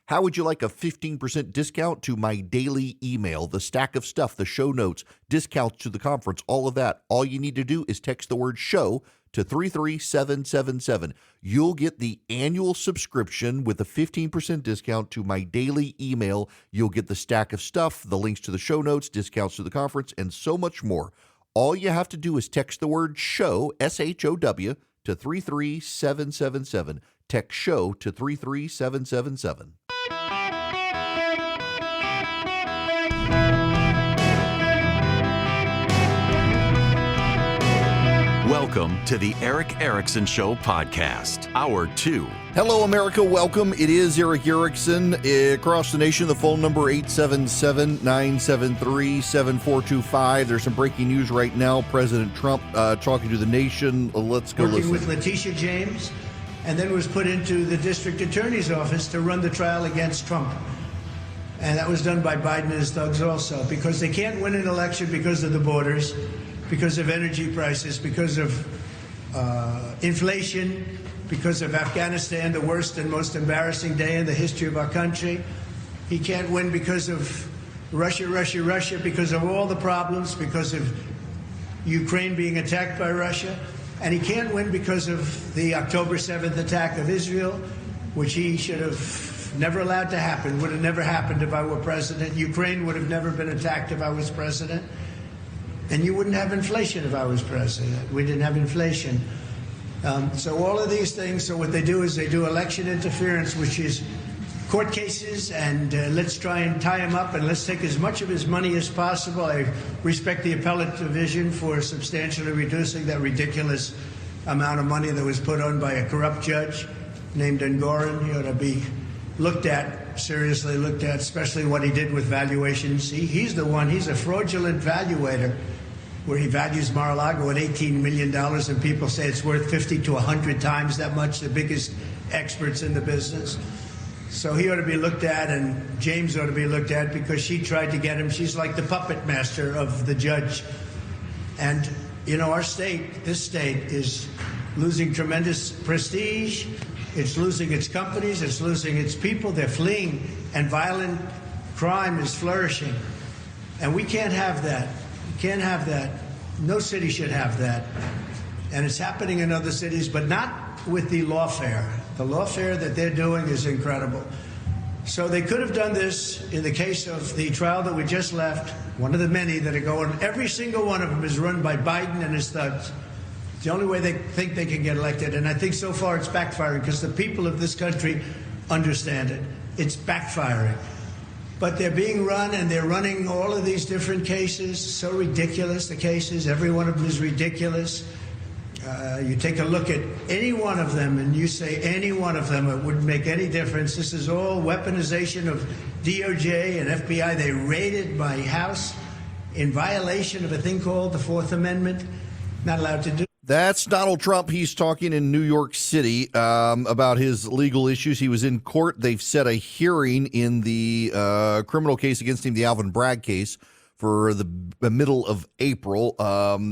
How would you like a 15% discount to my daily email, the stack of stuff, the show notes, discounts to the conference, all of that? All you need to do is text the word show to 33777. You'll get the annual subscription with a 15% discount to my daily email. You'll get the stack of stuff, the links to the show notes, discounts to the conference, and so much more. All you have to do is text the word show, SHOW, to 33777. Text show to 33777. Welcome to the Eric Erickson Show podcast, Hour 2. Hello, America. Welcome. It is Eric Erickson. Across the nation, the phone number 877-973-7425. There's some breaking news right now. President Trump talking to the nation. Let's go listen. Working with Letitia James, and then was put into the district attorney's office to run the trial against Trump. And that was done by Biden and his thugs also, because they can't win an election because of the borders, because of energy prices, because of inflation, because of Afghanistan, the worst and most embarrassing day in the history of our country. He can't win because of Russia, because of all the problems, because of Ukraine being attacked by Russia. And he can't win because of the October 7th attack of Israel, which he should have never allowed to happen, would have never happened if I were president. Ukraine would have never been attacked if I was president. And you wouldn't have inflation if I was president. We didn't have inflation. So all of these things, so what they do is they do election interference, which is court cases, and let's try and tie him up, and let's take as much of his money as possible. I respect the appellate division for substantially reducing that ridiculous amount of money that was put on by a corrupt judge named Engoron. He ought to be looked at, seriously looked at, especially what he did with valuations. He's the one, he's a fraudulent valuator, where he values Mar-a-Lago at $18 million, and people say it's worth 50 to 100 times that much, the biggest experts in the business. So he ought to be looked at, and James ought to be looked at, because she tried to get him. She's like the puppet master of the judge. And, you know, our state, this state, is losing tremendous prestige. It's losing its companies. It's losing its people. They're fleeing, and violent crime is flourishing. And we can't have that. We can't have that. No city should have that. And it's happening in other cities, but not with the lawfare. The lawfare that they're doing is incredible. So they could have done this in the case of the trial that we just left, one of the many that are going. Every single one of them is run by Biden and his thugs. It's the only way they think they can get elected. And I think so far it's backfiring, because the people of this country understand it. It's backfiring. But they're being run, and they're running all of these different cases. So ridiculous, the cases. Every one of them is ridiculous. You take a look at any one of them, and you say any one of them, it wouldn't make any difference. This is all weaponization of DOJ and FBI. They raided my house in violation of a thing called the Fourth Amendment. Not allowed to do. That's Donald Trump. He's talking in New York City about his legal issues. He was in court. They've set a hearing in the criminal case against him, the Alvin Bragg case, for the middle of April,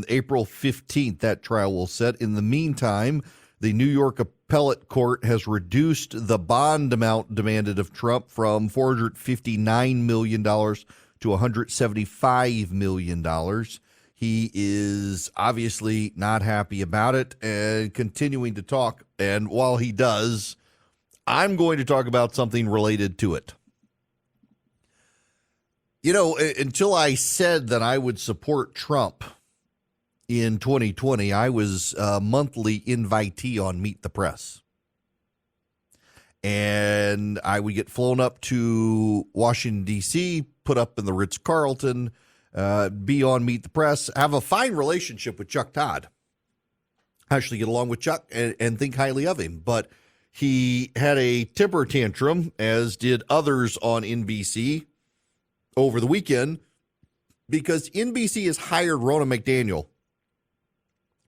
April 15th. That trial will set. In the meantime, the New York Appellate Court has reduced the bond amount demanded of Trump from $459 million to $175 million. He is obviously not happy about it and continuing to talk. And while he does, I'm going to talk about something related to it. You know, until I said that I would support Trump in 2020, I was a monthly invitee on Meet the Press. And I would get flown up to Washington, D.C., put up in the Ritz-Carlton, be on Meet the Press, have a fine relationship with Chuck Todd. Actually get along with Chuck and think highly of him. But he had a temper tantrum, as did others on NBC over the weekend, because NBC has hired Ronna McDaniel,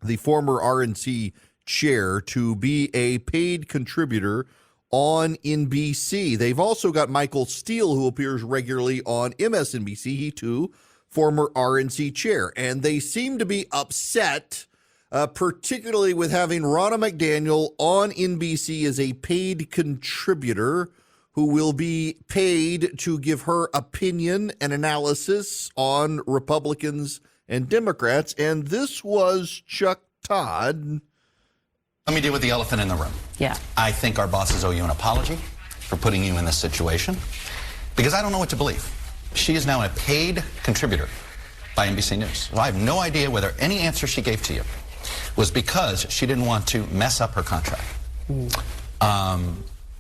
the former RNC chair, to be a paid contributor on NBC. They've also got Michael Steele, who appears regularly on MSNBC. He, too, former RNC chair. And they seem to be upset, particularly with having Ronna McDaniel on NBC as a paid contributor, who will be paid to give her opinion and analysis on Republicans and Democrats. And this was Chuck Todd. Let me deal with the elephant in the room. Yeah. I think our bosses owe you an apology for putting you in this situation, because I don't know what to believe. She is now a paid contributor by NBC News. So I have no idea whether any answer she gave to you was because she didn't want to mess up her contract.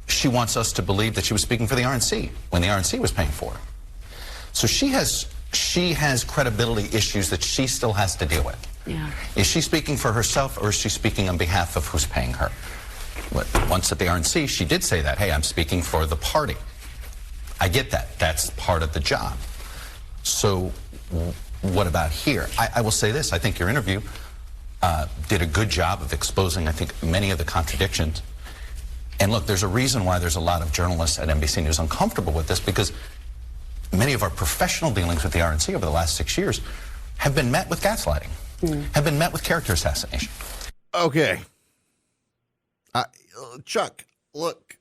She wants us to believe that she was speaking for the RNC when the RNC was paying for her. So she has credibility issues that she still has to deal with. Yeah. Is she speaking for herself, or is she speaking on behalf of who's paying her? Once at the RNC, she did say that, hey, I'm speaking for the party. I get that. That's part of the job. So what about here? I will say this. I think your interview did a good job of exposing, I think, many of the contradictions. And look, there's a reason why there's a lot of journalists at NBC News uncomfortable with this, because many of our professional dealings with the RNC over the last 6 years have been met with gaslighting, have been met with character assassination. Okay. Chuck, look,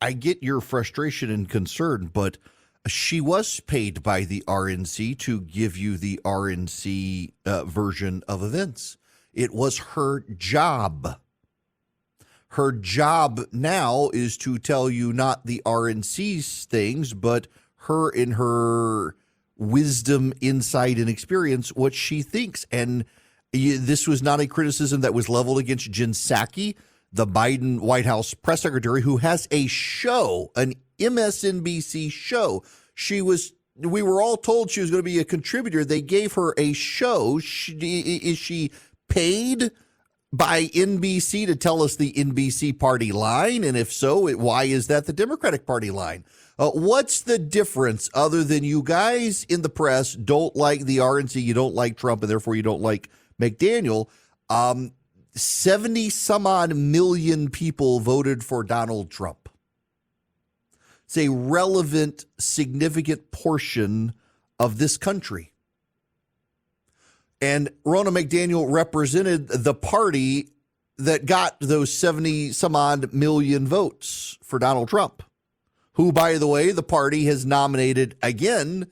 I get your frustration and concern, but she was paid by the RNC to give you the RNC version of events. It was her job. Her job now is to tell you not the RNC's things, but her in her wisdom, insight, and experience, what she thinks. And this was not a criticism that was leveled against Jen Psaki, the Biden White House press secretary, who has a show, an MSNBC show. We were all told she was going to be a contributor. They gave her a show. Is she paid by NBC to tell us the NBC party line? And if so, why is that the Democratic Party line? What's the difference other than you guys in the press don't like the RNC, you don't like Trump, and therefore you don't like McDaniel? 70 some odd million people voted for Donald Trump. It's a relevant, significant portion of this country. And Ronna McDaniel represented the party that got those 70 some odd million votes for Donald Trump, who, by the way, the party has nominated again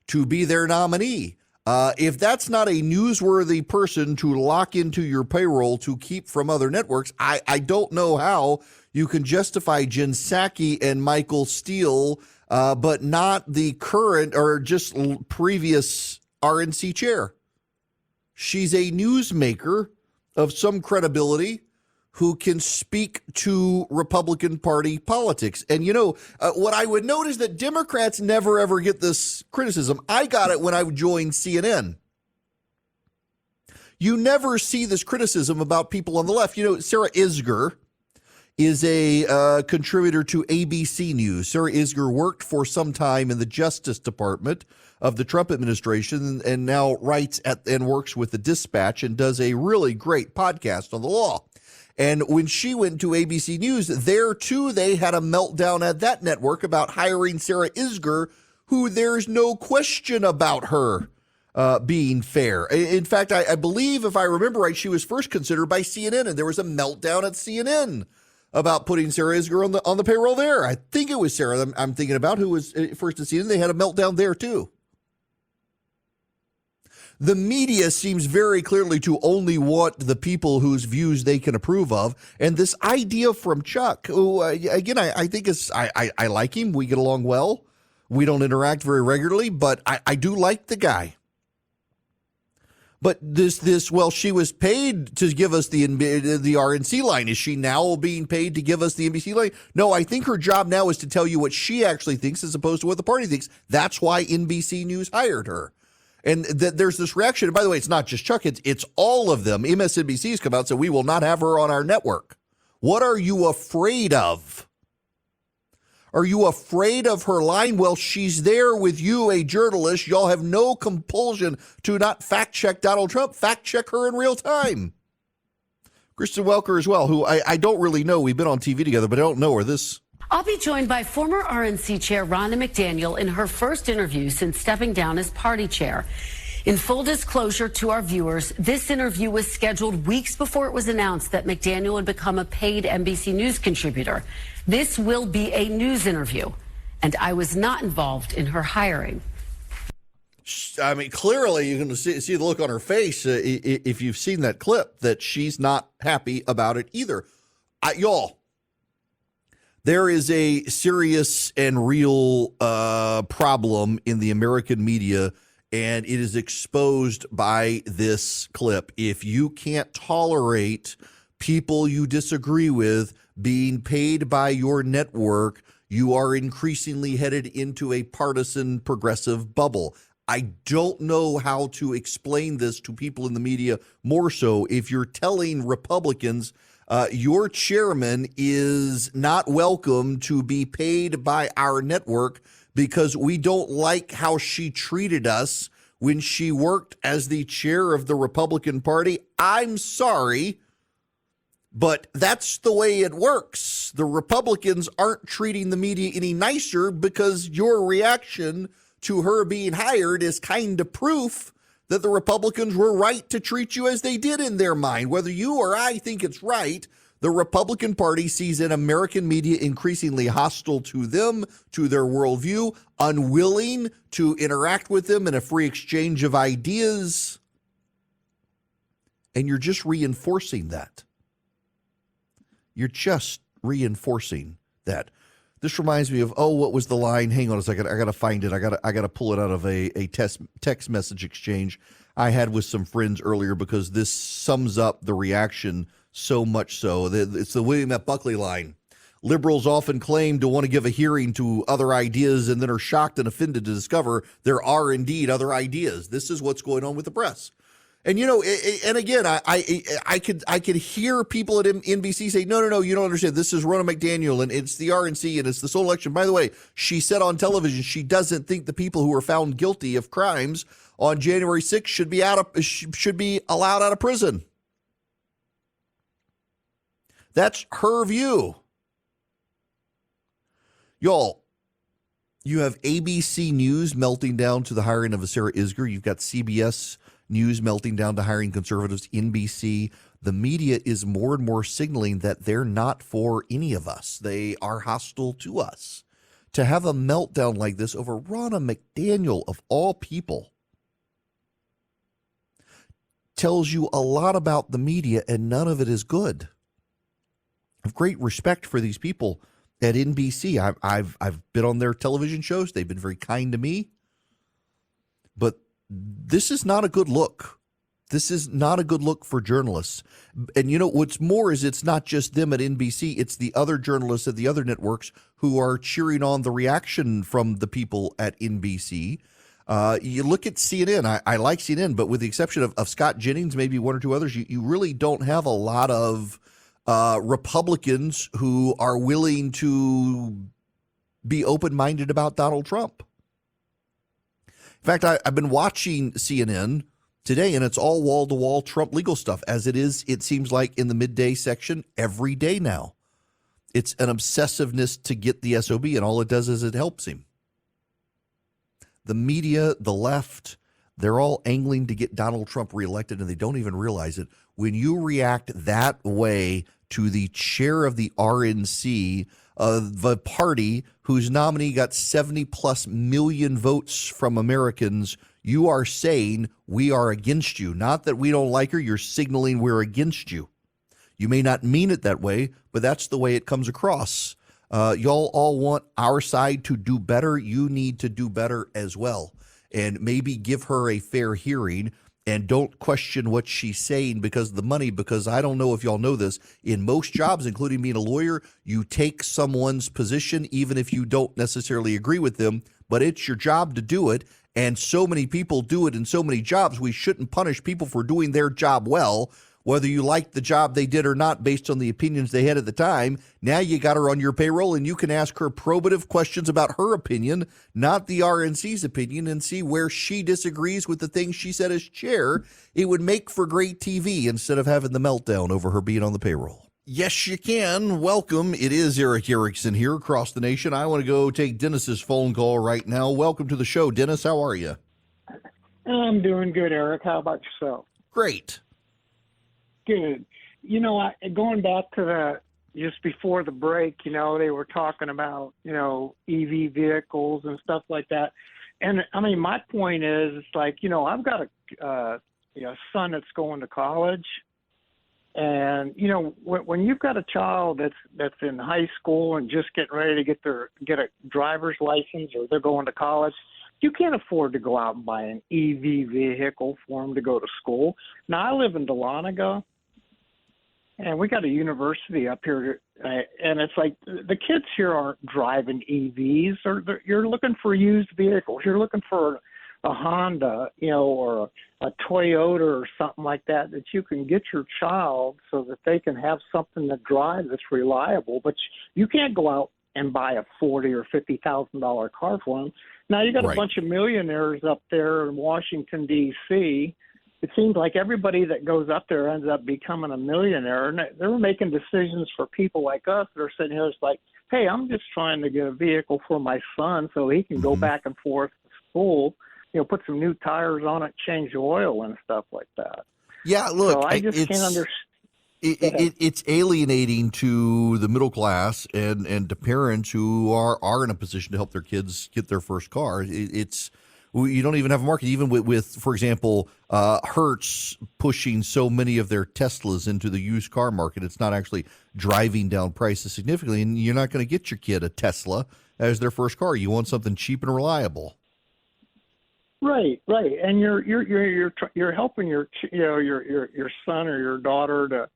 to be their nominee. If that's not a newsworthy person to lock into your payroll to keep from other networks, I don't know how you can justify Jen Psaki and Michael Steele, but not the current or just previous RNC chair. She's a newsmaker of some credibility who can speak to Republican Party politics. And, what I would note is that Democrats never, ever get this criticism. I got it when I joined CNN. You never see this criticism about people on the left. Sarah Isgur is a contributor to ABC News. Sarah Isgur worked for some time in the Justice Department of the Trump administration and now writes and works with the Dispatch and does a really great podcast on the law. And when she went to ABC News, there too they had a meltdown at that network about hiring Sarah Isgur, who there's no question about her being fair. In fact, I believe, if I remember right, she was first considered by CNN, and there was a meltdown at CNN about putting Sarah Isgur on the payroll there. I think it was Sarah I'm thinking about, who was first at CNN. They had a meltdown there too. The media seems very clearly to only want the people whose views they can approve of. And this idea from Chuck, who, again, I think I like him. We get along well. We don't interact very regularly, but I do like the guy. But she was paid to give us the RNC line. Is she now being paid to give us the NBC line? No, I think her job now is to tell you what she actually thinks as opposed to what the party thinks. That's why NBC News hired her. And there's this reaction. And by the way, it's not just Chuck. It's all of them. MSNBC's come out and said, we will not have her on our network. What are you afraid of? Are you afraid of her line? Well, she's there with you, a journalist. Y'all have no compulsion to not fact check Donald Trump. Fact check her in real time. Kristen Welker as well, who I don't really know. We've been on TV together, but I don't know her. I'll be joined by former RNC chair Ronna McDaniel in her first interview since stepping down as party chair. In full disclosure to our viewers, this interview was scheduled weeks before it was announced that McDaniel would become a paid NBC News contributor. This will be a news interview, and I was not involved in her hiring. I mean, clearly you're going to see the look on her face if you've seen that clip that she's not happy about it either. Y'all, there is a serious and real problem in the American media, and it is exposed by this clip. If you can't tolerate people you disagree with being paid by your network, you are increasingly headed into a partisan progressive bubble. I don't know how to explain this to people in the media more so. If you're telling Republicans your chairman is not welcome to be paid by our network because we don't like how she treated us when she worked as the chair of the Republican Party, I'm sorry, but that's the way it works. The Republicans aren't treating the media any nicer because your reaction to her being hired is kind of proof that the Republicans were right to treat you as they did in their mind. Whether you or I think it's right, the Republican Party sees an American media increasingly hostile to them, to their worldview, unwilling to interact with them in a free exchange of ideas. And you're just reinforcing that. You're just reinforcing that. This reminds me of, what was the line? Hang on a second. I got to find it. I got to pull it out of a text message exchange I had with some friends earlier because this sums up the reaction so much so. It's the William F. Buckley line. Liberals often claim to want to give a hearing to other ideas and then are shocked and offended to discover there are indeed other ideas. This is what's going on with the press. And, and again, I could hear people at NBC say, no, you don't understand. This is Ronna McDaniel, and it's the RNC, and it's the sole election. By the way, she said on television she doesn't think the people who were found guilty of crimes on January 6th should be allowed out of prison. That's her view. Y'all, you have ABC News melting down to the hiring of a Sarah Isgur. You've got CBS News melting down to hiring conservatives, NBC. The media is more and more signaling that they're not for any of us. They are hostile to us. To have a meltdown like this over Ronna McDaniel, of all people, tells you a lot about the media, and none of it is good. I have great respect for these people at NBC. I've been on their television shows. They've been very kind to me. But this is not a good look. This is not a good look for journalists. And what's more is it's not just them at NBC. It's the other journalists at the other networks who are cheering on the reaction from the people at NBC. You look at CNN. I like CNN, but with the exception of Scott Jennings, maybe one or two others, you really don't have a lot of Republicans who are willing to be open-minded about Donald Trump. In fact, I've been watching CNN today, and it's all wall-to-wall Trump legal stuff, as it is, it seems like, in the midday section every day now. It's an obsessiveness to get the SOB, and all it does is it helps him. The media, the left, they're all angling to get Donald Trump reelected, and they don't even realize it. When you react that way to the chair of the RNC, the party whose nominee got 70+ million votes from Americans, you are saying we are against you. Not that we don't like her. You're signaling we're against you. You may not mean it that way, but that's the way it comes across. Y'all all want our side to do better. You need to do better as well. And maybe give her a fair hearing and don't question what she's saying because of the money, because I don't know if y'all know this. In most jobs, including being a lawyer, you take someone's position even if you don't necessarily agree with them, but it's your job to do it. And so many people do it in so many jobs. We shouldn't punish people for doing their job well, whether you like the job they did or not based on the opinions they had at the time. Now you got her on your payroll, and you can ask her probative questions about her opinion, not the RNC's opinion, and see where she disagrees with the things she said as chair. It would make for great TV instead of having the meltdown over her being on the payroll. Yes, you can. Welcome. It is Eric Erickson here across the nation. I want to go take Dennis's phone call right now. Welcome to the show, Dennis. How are you? I'm doing good, Eric. How about yourself? Great. Good. Going back to just before the break, they were talking about, EV vehicles and stuff like that. And I mean, my point is, it's like, I've got a son that's going to college. And, when you've got a child that's in high school and just getting ready to get a driver's license, or they're going to college, you can't afford to go out and buy an EV vehicle for them to go to school. Now, I live in Dahlonega, and we got a university up here, and it's like the kids here aren't driving EVs. You're looking for used vehicles. You're looking for a Honda, or a Toyota or something like that you can get your child so that they can have something to drive that's reliable. But you can't go out and buy a $40,000 or $50,000 car for them. Now you got a bunch of millionaires up there in Washington, D.C. It seems like everybody that goes up there ends up becoming a millionaire, and they're making decisions for people like us that are sitting here. It's like, hey, I'm just trying to get a vehicle for my son so he can go back and forth to school, put some new tires on it, change the oil and stuff like that. Yeah, look, so I just can't understand. It's alienating to the middle class and to parents who are in a position to help their kids get their first car. You don't even have a market, even with for example, Hertz pushing so many of their Teslas into the used car market. It's not actually driving down prices significantly, and you're not going to get your kid a Tesla as their first car. You want something cheap and reliable. Right, and you're helping your son or your daughter to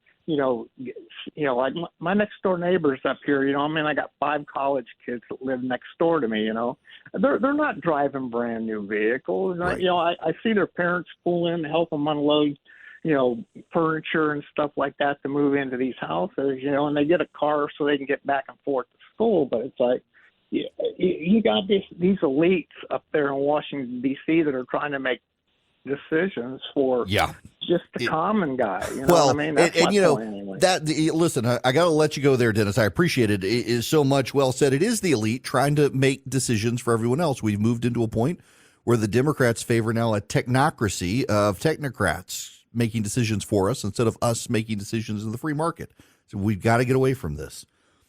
like my next door neighbors up here. I got 5 college kids that live next door to me. They're not driving brand new vehicles. Right. I see their parents pull in, help them unload, furniture and stuff like that to move into these houses. And they get a car so they can get back and forth to school. But it's like, you got these elites up there in Washington, D.C. that are trying to make decisions for just the common guy. Well, what I mean? That's my point anyway. Listen, I got to let you go there, Dennis. I appreciate it. It is so much well said. It is the elite trying to make decisions for everyone else. We've moved into a point where the Democrats favor now a technocracy of technocrats making decisions for us instead of us making decisions in the free market. So we've got to get away from this.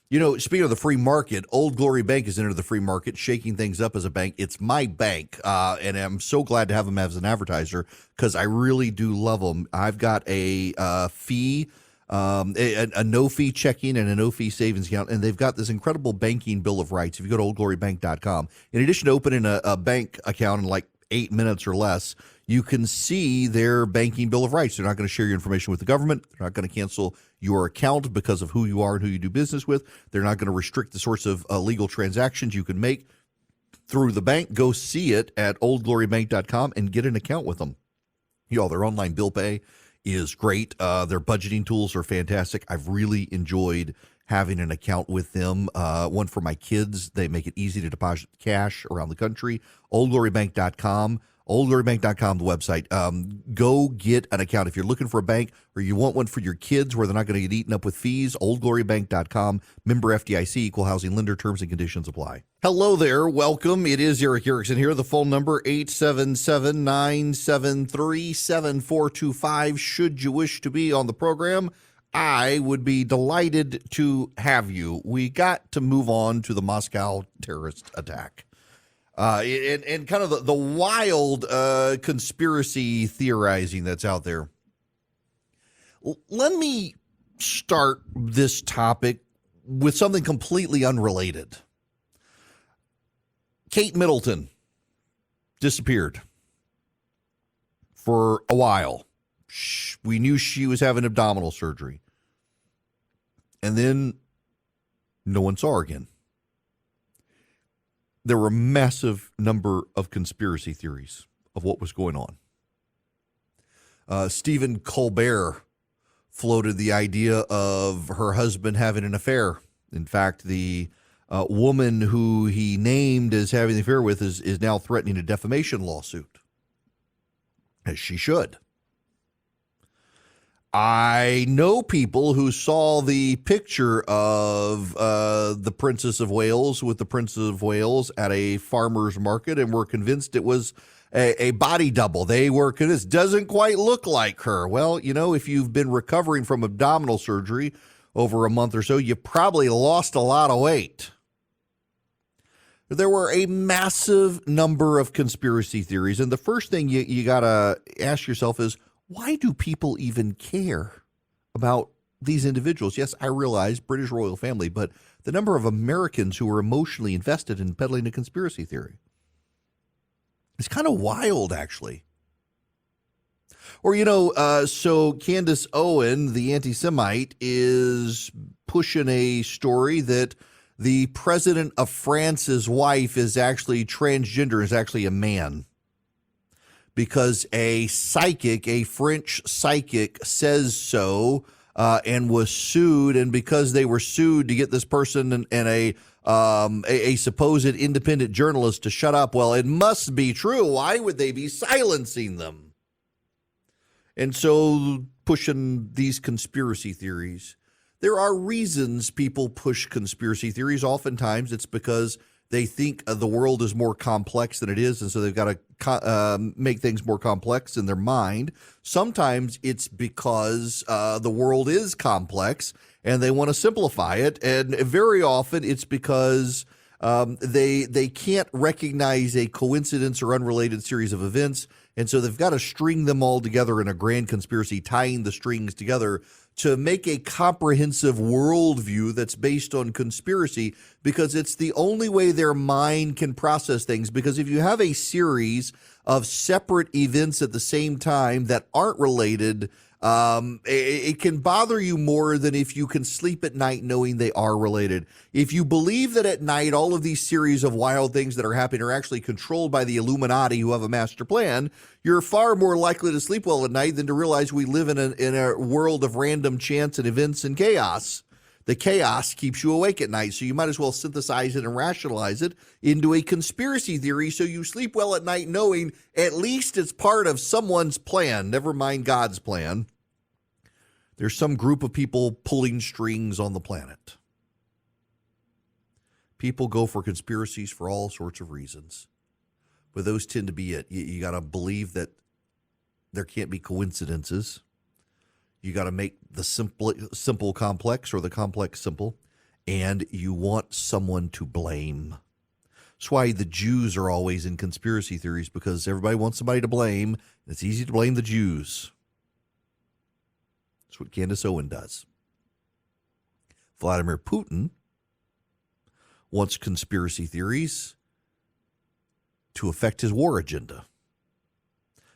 Speaking of the free market, Old Glory Bank has entered the free market, shaking things up as a bank. It's my bank, and I'm so glad to have them as an advertiser because I really do love them. I've got a fee, a no-fee checking and a no-fee savings account, and they've got this incredible banking bill of rights. If you go to oldglorybank.com, in addition to opening a bank account in like 8 minutes or less, you can see their banking bill of rights. They're not going to share your information with the government. They're not going to cancel your account because of who you are and who you do business with. They're not going to restrict the sorts of legal transactions you can make through the bank. Go see it at oldglorybank.com and get an account with them. Their online bill pay is great. Their budgeting tools are fantastic. I've really enjoyed having an account with them. One for my kids. They make it easy to deposit cash around the country. oldglorybank.com. oldglorybank.com, the website. Go get an account. If you're looking for a bank or you want one for your kids where they're not going to get eaten up with fees, oldglorybank.com. Member FDIC, equal housing lender, terms and conditions apply. Hello there. Welcome. It is Eric Erickson here. The phone number, 877-973-7425. Should you wish to be on the program, I would be delighted to have you. We got to move on to the Moscow terrorist attack. And kind of the wild conspiracy theorizing that's out there. Let me start this topic with something completely unrelated. Kate Middleton disappeared for a while. We knew she was having abdominal surgery. And then no one saw her again. There were a massive number of conspiracy theories of what was going on. Stephen Colbert floated the idea of her husband having an affair. In fact, the woman who he named as having the affair with is now threatening a defamation lawsuit, as she should. I know people who saw the picture of the Princess of Wales with the Princess of Wales at a farmer's market and were convinced it was a body double. They were convinced, doesn't quite look like her. Well, you know, if you've been recovering from abdominal surgery over a month or so, you probably lost a lot of weight. There were a massive number of conspiracy theories, and the first thing you got to ask yourself is, why do people even care about these individuals? Yes, I realize British royal family, but the number of Americans who are emotionally invested in peddling a conspiracy theory, it's kind of wild, actually. Or, you know, so Candace Owen, the anti-Semite, is pushing a story that the president of France's wife is actually transgender, is actually a man. Because a psychic, a French psychic, says so and was sued. And because they were sued to get this person and a supposed independent journalist to shut up, well, it must be true. Why would they be silencing them? And so pushing these conspiracy theories. There are reasons people push conspiracy theories. Oftentimes it's because they think the world is more complex than it is, and so they've got to make things more complex in their mind. Sometimes it's because the world is complex, and they want to simplify it. And very often it's because they can't recognize a coincidence or unrelated series of events, and so they've got to string them all together in a grand conspiracy, tying the strings together to make a comprehensive worldview that's based on conspiracy, because it's the only way their mind can process things. Because if you have a series of separate events at the same time that aren't related, it can bother you more than if you can sleep at night knowing they are related. If you believe that at night all of these series of wild things that are happening are actually controlled by the Illuminati who have a master plan, you're far more likely to sleep well at night than to realize we live in a world of random chance and events and chaos. The chaos keeps you awake at night, so you might as well synthesize it and rationalize it into a conspiracy theory so you sleep well at night knowing at least it's part of someone's plan, never mind God's plan. There's some group of people pulling strings on the planet. People go for conspiracies for all sorts of reasons, but those tend to be it. You got to believe that there can't be coincidences. You got to make the simple complex or the complex simple, and you want someone to blame. That's why the Jews are always in conspiracy theories, because everybody wants somebody to blame, and it's easy to blame the Jews. That's what Candace Owen does. Vladimir Putin wants conspiracy theories to affect his war agenda.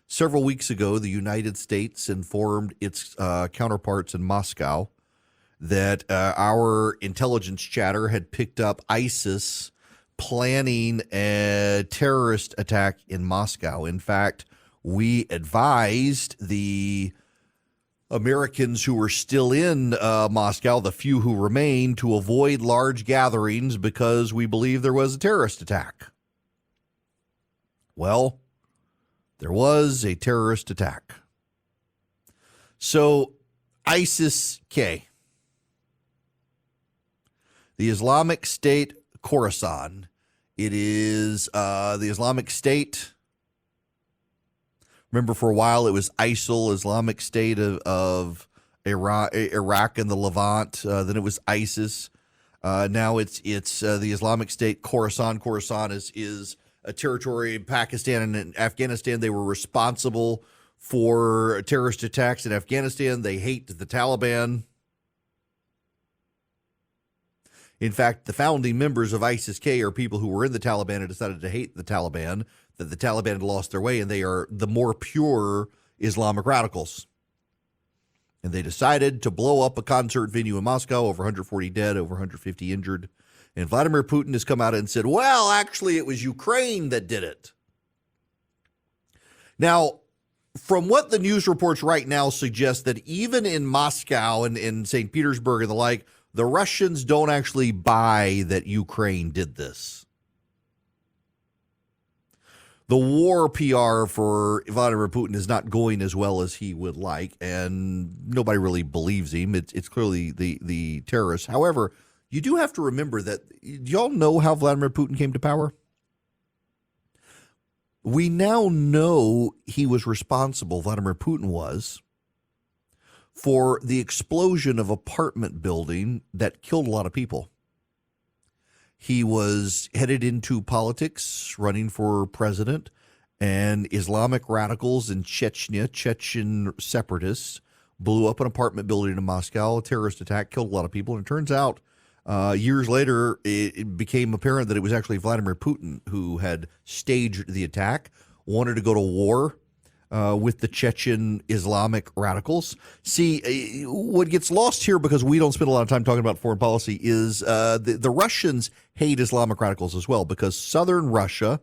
Several weeks ago, the United States informed its counterparts in Moscow that our intelligence chatter had picked up ISIS planning a terrorist attack in Moscow. In fact, we advised the Americans who were still in Moscow, the few who remain, to avoid large gatherings because we believe there was a terrorist attack. Well, there was a terrorist attack. So, ISIS-K, the Islamic State Khorasan, it is the Islamic State. Remember, for a while it was ISIL, Islamic State of Iraq and the Levant. Then it was ISIS. Now it's the Islamic State Khorasan. Khorasan is a territory in Pakistan and Afghanistan. They were responsible for terrorist attacks in Afghanistan. They hate the Taliban. In fact, the founding members of ISIS-K are people who were in the Taliban and decided to hate the Taliban, that the Taliban had lost their way, and they are the more pure Islamic radicals. And they decided to blow up a concert venue in Moscow, over 140 dead, over 150 injured. And Vladimir Putin has come out and said, well, actually, it was Ukraine that did it. Now, from what the news reports right now suggest, that even in Moscow and in St. Petersburg and the like, the Russians don't actually buy that Ukraine did this. the war PR for Vladimir Putin is not going as well as he would like, and nobody really believes him. It's clearly the terrorists. However, you do have to remember that, do y'all know how Vladimir Putin came to power? We now know he was responsible, Vladimir Putin was, for the explosion of apartment building that killed a lot of people. He was headed into politics, running for president, and Islamic radicals in Chechnya, Chechen separatists, blew up an apartment building in Moscow. A terrorist attack killed a lot of people. And it turns out years later, it became apparent that it was actually Vladimir Putin who had staged the attack, wanted to go to war with the Chechen Islamic radicals. See, what gets lost here, because we don't spend a lot of time talking about foreign policy, is the Russians hate Islamic radicals as well, because southern Russia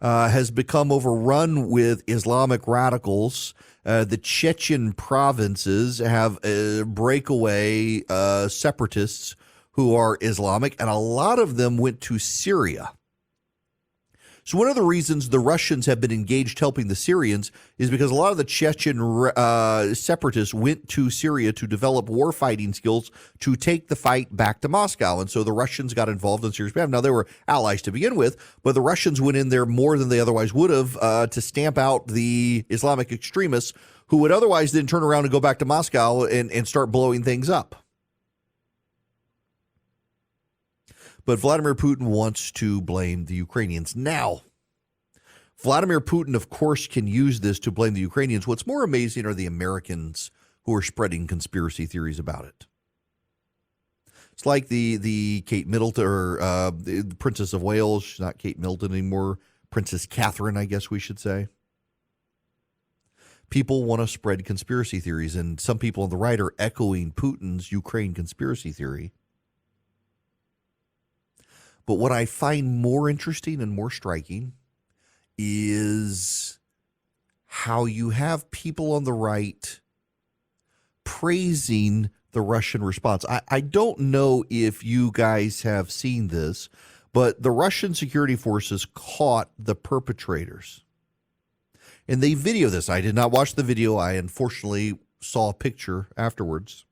has become overrun with Islamic radicals. The Chechen provinces have breakaway separatists who are Islamic, and a lot of them went to Syria. So one of the reasons the Russians have been engaged helping the Syrians is because a lot of the Chechen separatists went to Syria to develop war fighting skills to take the fight back to Moscow. And so the Russians got involved in Syria's behalf. Now, they were allies to begin with, but the Russians went in there more than they otherwise would have to stamp out the Islamic extremists who would otherwise then turn around and go back to Moscow and start blowing things up. But Vladimir Putin wants to blame the Ukrainians. Now, Vladimir Putin, of course, can use this to blame the Ukrainians. What's more amazing are the Americans who are spreading conspiracy theories about it. It's like the Kate Middleton, or the Princess of Wales. She's not Kate Middleton anymore. Princess Catherine, I guess we should say. People want to spread conspiracy theories, and some people on the right are echoing Putin's Ukraine conspiracy theory. But what I find more interesting and more striking is how you have people on the right praising the Russian response. I don't know if you guys have seen this, but the Russian security forces caught the perpetrators. And they video this. I did not watch the video. I unfortunately saw a picture afterwards.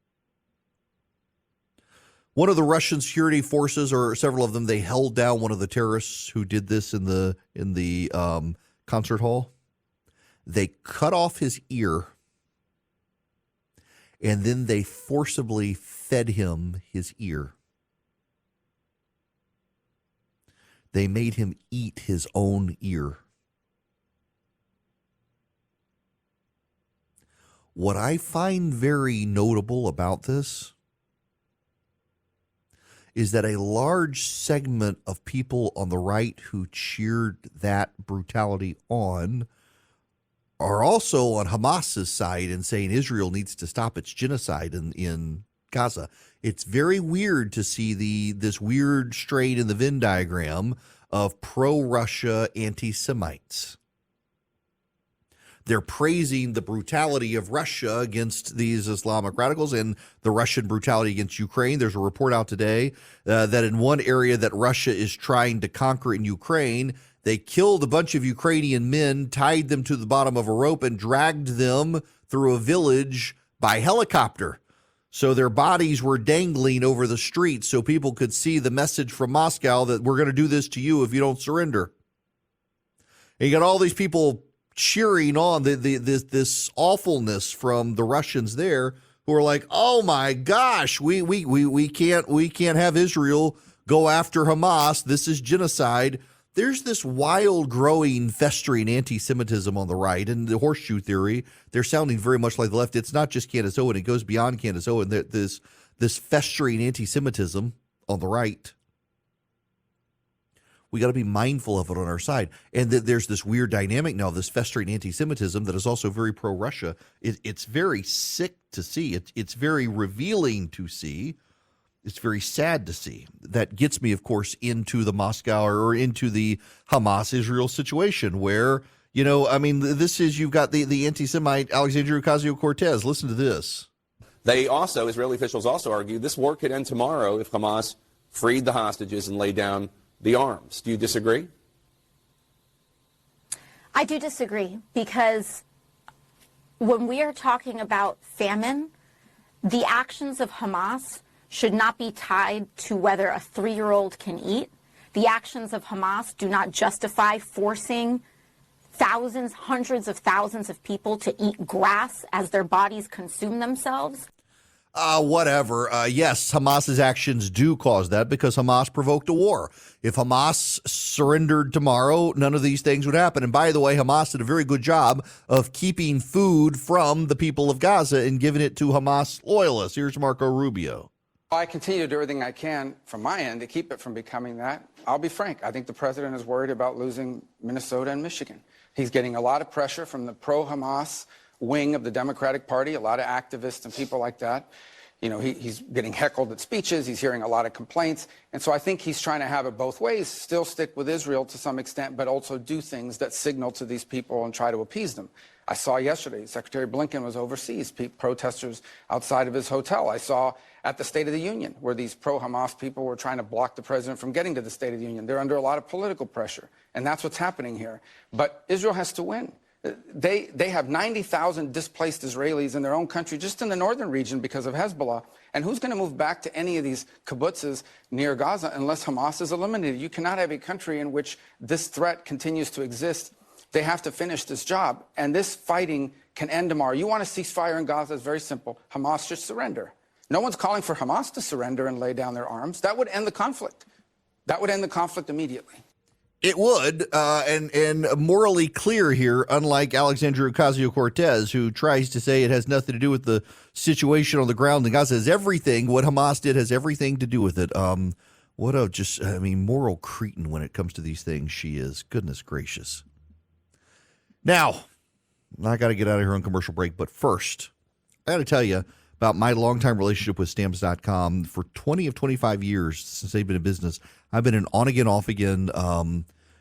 One of the Russian security forces, or several of them, they held down one of the terrorists who did this in the concert hall. They cut off his ear, and then they forcibly fed him his ear. They made him eat his own ear. What I find very notable about this is that a large segment of people on the right who cheered that brutality on are also on Hamas's side and saying Israel needs to stop its genocide in Gaza. It's very weird to see this weird strain in the Venn diagram of pro-Russia anti-Semites. They're praising the brutality of Russia against these Islamic radicals and the Russian brutality against Ukraine. There's a report out today that in one area that Russia is trying to conquer in Ukraine, they killed a bunch of Ukrainian men, tied them to the bottom of a rope, and dragged them through a village by helicopter. So their bodies were dangling over the street so people could see the message from Moscow that we're going to do this to you if you don't surrender. And you got all these people cheering on this awfulness from the Russians there, who are like, oh my gosh, we can't have Israel go after Hamas. This is genocide. There's this wild, growing, festering anti-Semitism on the right, and the horseshoe theory. They're sounding very much like the left. It's not just Candace Owen; it goes beyond Candace Owen. This festering anti-Semitism on the right. We got to be mindful of it on our side. And there's this weird dynamic now, this festering anti-Semitism that is also very pro-Russia. It's very sick to see. It's very revealing to see. It's very sad to see. That gets me, of course, into the Moscow or into the Hamas-Israel situation where, you've got the anti-Semite Alexandria Ocasio-Cortez. Listen to this. Israeli officials also argue this war could end tomorrow if Hamas freed the hostages and laid down the arms. Do you disagree? I do disagree, because when we are talking about famine, the actions of Hamas should not be tied to whether a 3-year-old can eat. The actions of Hamas do not justify forcing thousands, hundreds of thousands of people to eat grass as their bodies consume themselves. Whatever. Yes, Hamas's actions do cause that because Hamas provoked a war. If Hamas surrendered tomorrow, none of these things would happen. And by the way, Hamas did a very good job of keeping food from the people of Gaza and giving it to Hamas loyalists. Here's Marco Rubio. I continue to do everything I can from my end to keep it from becoming that. I'll be frank. I think the president is worried about losing Minnesota and Michigan. He's getting a lot of pressure from the pro-Hamas wing of the Democratic Party, a lot of activists and people like that. You know, he's getting heckled at speeches. He's hearing a lot of complaints. And so I think he's trying to have it both ways, still stick with Israel to some extent, but also do things that signal to these people and try to appease them. I saw yesterday, Secretary Blinken was overseas, protesters outside of his hotel. I saw at the State of the Union where these pro-Hamas people were trying to block the president from getting to the State of the Union. They're under a lot of political pressure, and that's what's happening here. But Israel has to win. They have 90,000 displaced Israelis in their own country, just in the northern region because of Hezbollah. And who's going to move back to any of these kibbutzes near Gaza unless Hamas is eliminated? You cannot have a country in which this threat continues to exist. They have to finish this job. And this fighting can end tomorrow. You want a ceasefire in Gaza? It's very simple. Hamas should surrender. No one's calling for Hamas to surrender and lay down their arms. That would end the conflict. That would end the conflict immediately. It would, and morally clear here, unlike Alexandria Ocasio-Cortez, who tries to say it has nothing to do with the situation on the ground in Gaza. Has everything. What Hamas did has everything to do with it. What a moral cretin when it comes to these things she is. Goodness gracious. Now, I got to get out of here on commercial break, but first, I got to tell you about my longtime relationship with Stamps.com. For 20 of 25 years since they've been in business, I've been an on-again, off-again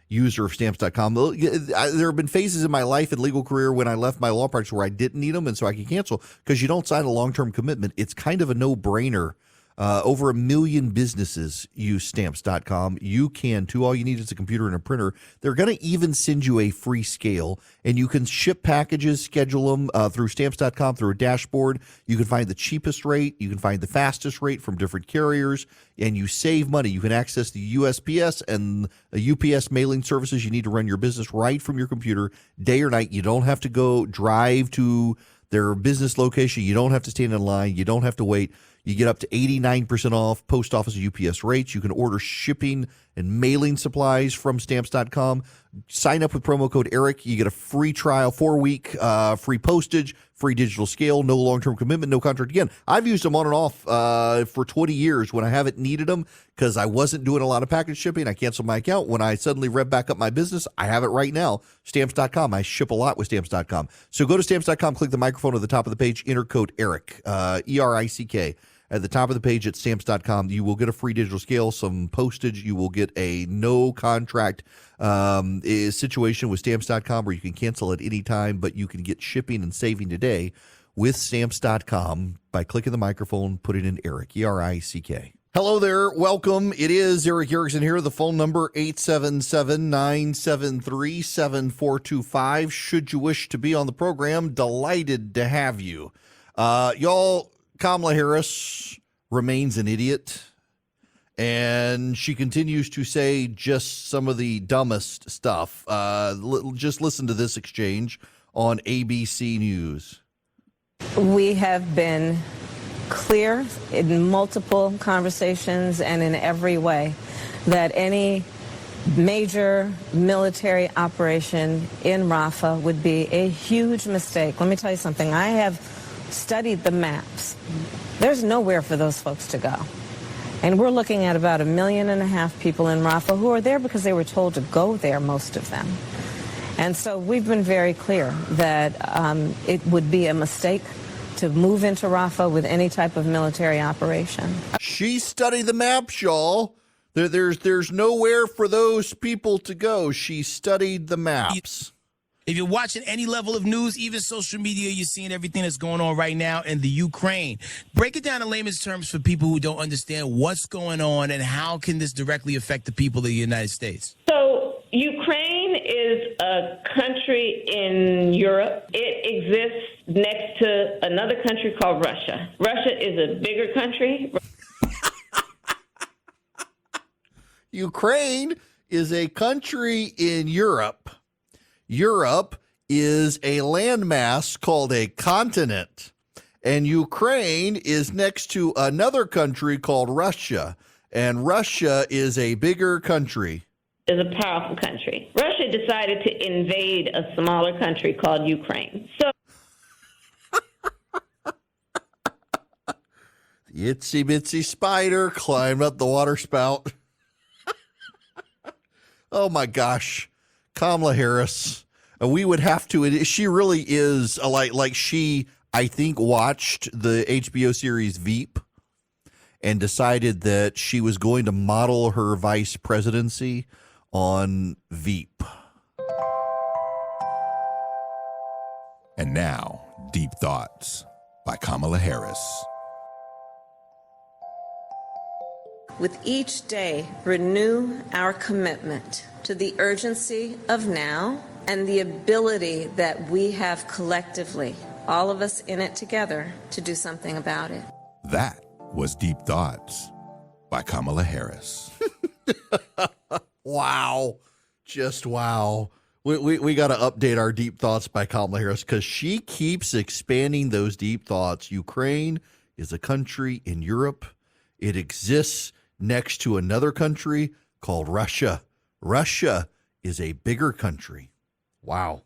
user of Stamps.com. There have been phases in my life and legal career when I left my law practice where I didn't need them, and so I could cancel because you don't sign a long-term commitment. It's kind of a no-brainer. Over 1 million businesses use Stamps.com. You can too. All you need is a computer and a printer. They're going to even send you a free scale, and you can ship packages, schedule them through Stamps.com through a dashboard. You can find the cheapest rate. You can find the fastest rate from different carriers, and you save money. You can access the USPS and UPS mailing services you need to run your business right from your computer, day or night. You don't have to go drive to their business location. You don't have to stand in line. You don't have to wait. You get up to 89% off post office and UPS rates. You can order shipping and mailing supplies from Stamps.com. Sign up with promo code ERIC. You get a free trial, 4-week, free postage, free digital scale, no long-term commitment, no contract. Again, I've used them on and off for 20 years when I haven't needed them because I wasn't doing a lot of package shipping. I canceled my account. When I suddenly rev back up my business, I have it right now. Stamps.com. I ship a lot with Stamps.com. So go to Stamps.com, click the microphone at the top of the page, enter code ERIC, ERICK. At the top of the page at Stamps.com, you will get a free digital scale, some postage. You will get a no-contract situation with Stamps.com where you can cancel at any time, but you can get shipping and saving today with Stamps.com by clicking the microphone, putting in Eric, ERICK. Hello there. Welcome. It is Eric Erickson here. The phone number, 877-973-7425. Should you wish to be on the program, delighted to have you. Y'all, Kamala Harris remains an idiot, and she continues to say just some of the dumbest stuff. Just listen to this exchange on ABC News. We have been clear in multiple conversations and in every way that any major military operation in Rafah would be a huge mistake. Let me tell you something. I have studied the maps. There's nowhere for those folks to go. And we're looking at about 1.5 million people in Rafah who are there because they were told to go there, most of them. And so we've been very clear that it would be a mistake to move into Rafah with any type of military operation. She studied the maps, y'all. There's nowhere for those people to go. She studied the maps. If you're watching any level of news, even social media, you're seeing everything that's going on right now in the Ukraine. Break it down in layman's terms for people who don't understand what's going on and how can this directly affect the people of the United States. So Ukraine is a country in Europe. It exists next to another country called Russia. Russia is a bigger country. Ukraine is a country in Europe. Europe is a landmass called a continent. And Ukraine is next to another country called Russia. And Russia is a bigger country. Is a powerful country. Russia decided to invade a smaller country called Ukraine. So the itsy bitsy spider climbed up the water spout. Oh my gosh, Kamala Harris. We would have to. She really is like she, I think, watched the HBO series Veep and decided that she was going to model her vice presidency on Veep. And now, Deep Thoughts by Kamala Harris. With each day, renew our commitment to the urgency of now and the ability that we have collectively, all of us in it together, to do something about it. That was Deep Thoughts by Kamala Harris. Wow. Just wow. We got to update our Deep Thoughts by Kamala Harris because she keeps expanding those deep thoughts. Ukraine is a country in Europe. It exists next to another country called Russia. Russia is a bigger country. Wow.